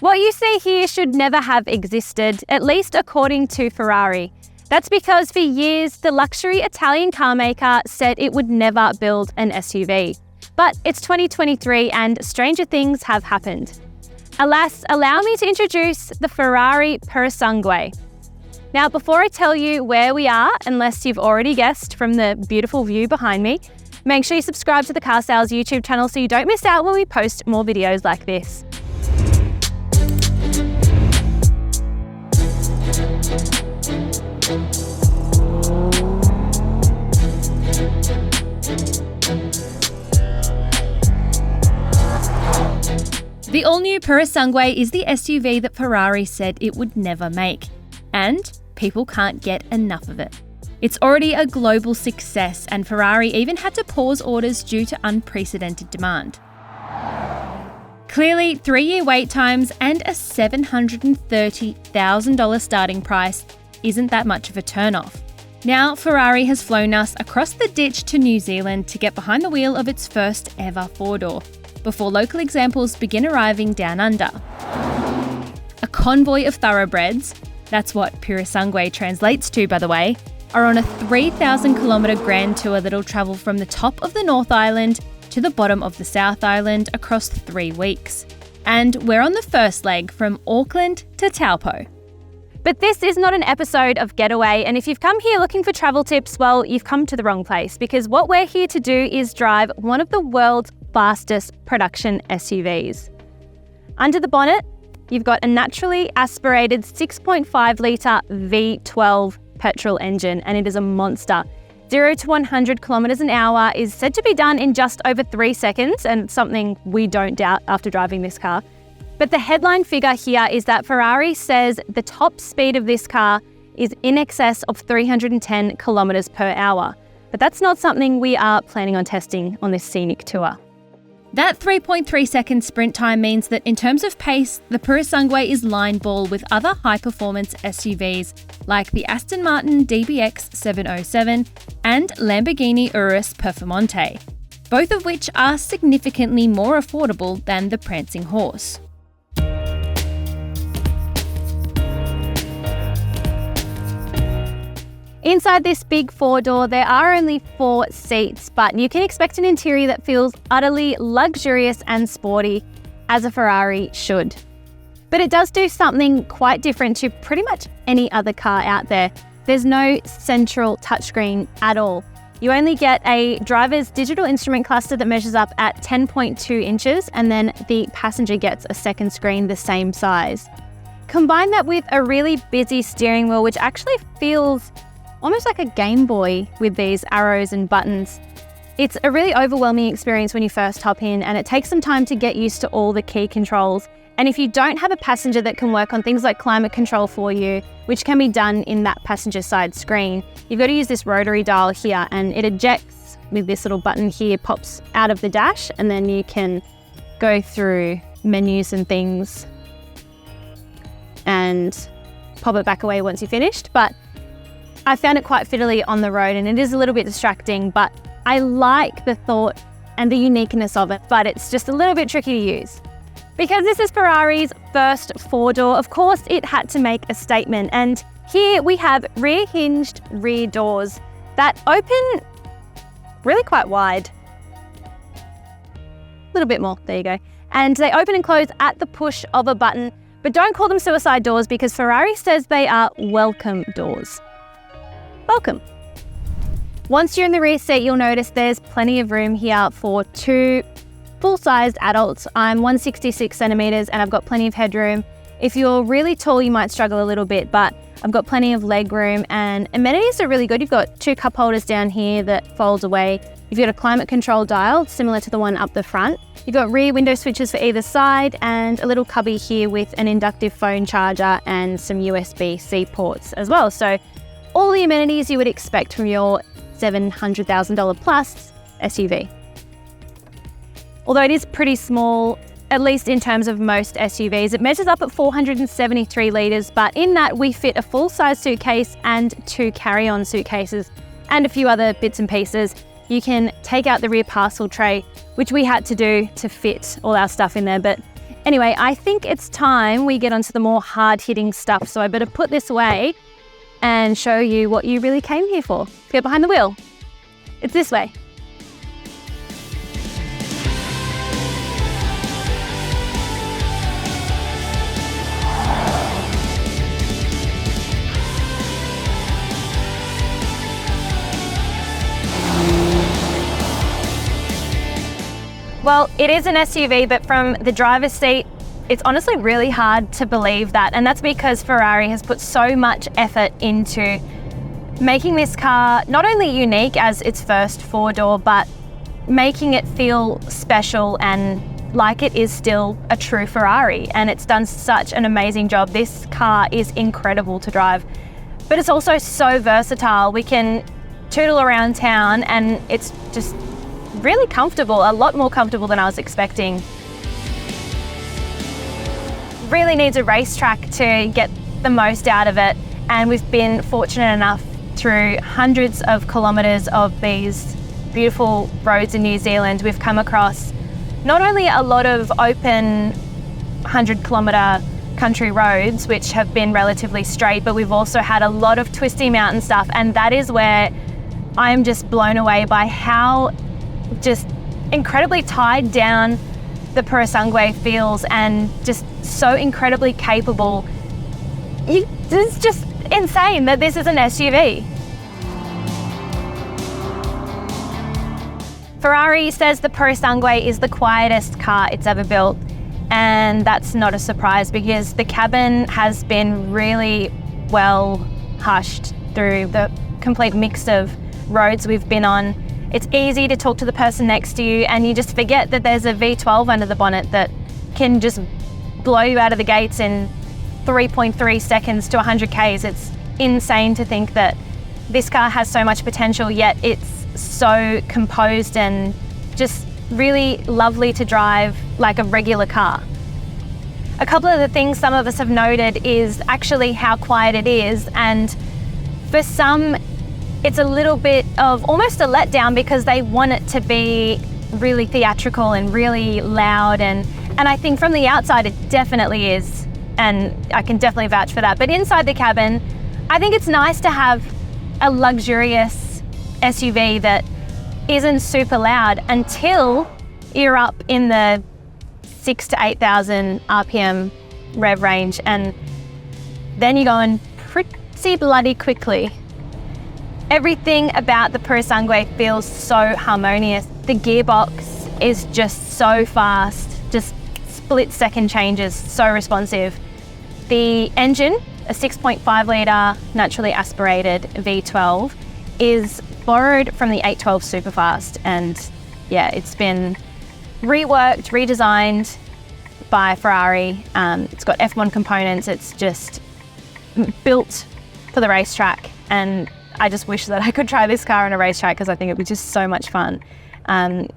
What you see here should never have existed, at least according to Ferrari. That's because for years, the luxury Italian car maker said it would never build an SUV. But it's 2023 and stranger things have happened. Alas, allow me to introduce the Ferrari Purosangue. Now, before I tell you where we are, unless you've already guessed from the beautiful view behind me, make sure you subscribe to the Car Sales YouTube channel so you don't miss out when we post more videos like this. The all-new Purosangue is the SUV that Ferrari said it would never make, and people can't get enough of it. It's already a global success, and Ferrari even had to pause orders due to unprecedented demand. Clearly, 3-year wait times and a $730,000 starting price isn't that much of a turnoff. Now, Ferrari has flown us across the ditch to New Zealand to get behind the wheel of its first ever four-door, before local examples begin arriving down under. A convoy of thoroughbreds, that's what Purosangue translates to, by the way, are on a 3,000-kilometre grand tour that'll travel from the top of the North Island to the bottom of the South Island across 3 weeks. And we're on the first leg from Auckland to Taupo. But this is not an episode of Getaway, and if you've come here looking for travel tips, well, you've come to the wrong place, because what we're here to do is drive one of the world's fastest production SUVs. Under the bonnet, you've got a naturally aspirated 6.5-litre V12 petrol engine, and it is a monster. 0 to 100 kilometres an hour is said to be done in just over 3 seconds, and something we don't doubt after driving this car. But the headline figure here is that Ferrari says the top speed of this car is in excess of 310 kilometres per hour. But that's not something we are planning on testing on this scenic tour. That 3.3-second sprint time means that in terms of pace, the Purosangue is line ball with other high-performance SUVs like the Aston Martin DBX 707 and Lamborghini Urus Performante, both of which are significantly more affordable than the prancing horse. Inside this big four-door, there are only 4 seats, but you can expect an interior that feels utterly luxurious and sporty, as a Ferrari should. But it does do something quite different to pretty much any other car out there. There's no central touchscreen at all. You only get a driver's digital instrument cluster that measures up at 10.2 inches, and then the passenger gets a second screen the same size. Combine that with a really busy steering wheel, which actually feels almost like a Game Boy with these arrows and buttons. It's a really overwhelming experience when you first hop in, and it takes some time to get used to all the key controls. And if you don't have a passenger that can work on things like climate control for you, which can be done in that passenger side screen, you've got to use this rotary dial here, and it ejects with this little button here, pops out of the dash, and then you can go through menus and things and pop it back away once you're finished. But I found it quite fiddly on the road, and it is a little bit distracting, but I like the thought and the uniqueness of it, but it's just a little bit tricky to use. Because this is Ferrari's first four-door, of course it had to make a statement, and here we have rear-hinged rear doors that open really quite wide. A little bit more, there you go. And they open and close at the push of a button, but don't call them suicide doors because Ferrari says they are welcome doors. Welcome. Once you're in the rear seat, you'll notice there's plenty of room here for 2 full-sized adults. I'm 166 centimeters and I've got plenty of headroom. If you're really tall, you might struggle a little bit, but I've got plenty of leg room, and amenities are really good. You've got 2 cup holders down here that fold away. You've got a climate control dial similar to the one up the front. You've got rear window switches for either side, and a little cubby here with an inductive phone charger and some USB-C ports as well. So all the amenities you would expect from your $700,000 plus SUV. Although it is pretty small, at least in terms of most SUVs, it measures up at 473 litres, but in that we fit a full-size suitcase and 2 carry-on suitcases and a few other bits and pieces. You can take out the rear parcel tray, which we had to do to fit all our stuff in there, but Anyway, I think it's time we get onto the more hard-hitting stuff, so I better put this away and show you what you really came here for. Get behind the wheel. It's this way. Well, it is an SUV, but from the driver's seat, it's honestly really hard to believe that. And that's because Ferrari has put so much effort into making this car not only unique as its first four-door, but making it feel special and like it is still a true Ferrari. And it's done such an amazing job. This car is incredible to drive, but it's also so versatile. We can tootle around town and it's just really comfortable, a lot more comfortable than I was expecting. Really needs a racetrack to get the most out of it, and we've been fortunate enough through hundreds of kilometres of these beautiful roads in New Zealand. We've come across not only a lot of open 100-kilometre country roads which have been relatively straight, but we've also had a lot of twisty mountain stuff, and that is where I'm just blown away by how just incredibly tied down the Purosangue feels and just so incredibly capable. It's just insane that this is an SUV. Ferrari says the Purosangue is the quietest car it's ever built, and that's not a surprise because the cabin has been really well hushed through the complete mix of roads we've been on. It's easy to talk to the person next to you and you just forget that there's a V12 under the bonnet that can just blow you out of the gates in 3.3 seconds to 100 Ks. It's insane to think that this car has so much potential, yet it's so composed and just really lovely to drive like a regular car. A couple of the things some of us have noted is actually how quiet it is, and for some it's a little bit of almost a letdown because they want it to be really theatrical and really loud, and I think from the outside it definitely is, and I can definitely vouch for that. But inside the cabin, I think it's nice to have a luxurious SUV that isn't super loud until you're up in the 6,000 to 8,000 RPM rev range, and then you're going pretty bloody quickly. Everything about the Purosangue feels so harmonious. The gearbox is just so fast, just split-second changes, so responsive. The engine, a 6.5 litre naturally aspirated V12, is borrowed from the 812 Superfast, and yeah, it's been reworked, redesigned by Ferrari. It's got F1 components. It's just built for the racetrack, and I just wish that I could try this car on a racetrack because I think it would be just so much fun.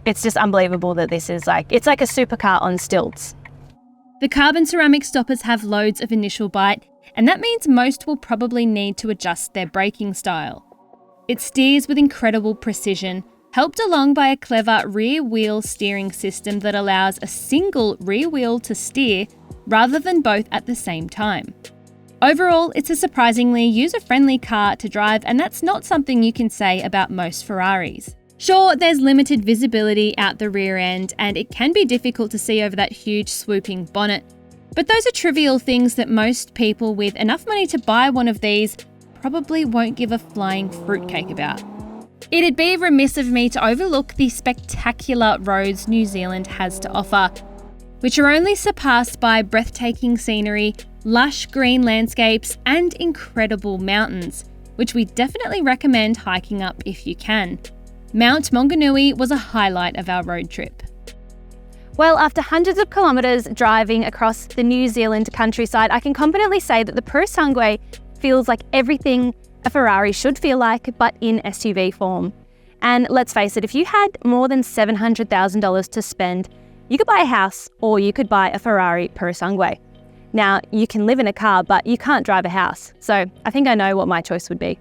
It's just unbelievable that this is it's like a supercar on stilts. The carbon ceramic stoppers have loads of initial bite, and that means most will probably need to adjust their braking style. It steers with incredible precision, helped along by a clever rear wheel steering system that allows a single rear wheel to steer rather than both at the same time. Overall, it's a surprisingly user-friendly car to drive, and that's not something you can say about most Ferraris. Sure, there's limited visibility out the rear end, and it can be difficult to see over that huge swooping bonnet, but those are trivial things that most people with enough money to buy one of these probably won't give a flying fruitcake about. It'd be remiss of me to overlook the spectacular roads New Zealand has to offer, which are only surpassed by breathtaking scenery, lush green landscapes, and incredible mountains, which we definitely recommend hiking up if you can. Mount Maunganui was a highlight of our road trip. Well, after hundreds of kilometres driving across the New Zealand countryside, I can confidently say that the Purosangue feels like everything a Ferrari should feel like, but in SUV form. And let's face it, if you had more than $700,000 to spend, you could buy a house or you could buy a Ferrari Purosangue. Now, you can live in a car, but you can't drive a house. So I think I know what my choice would be.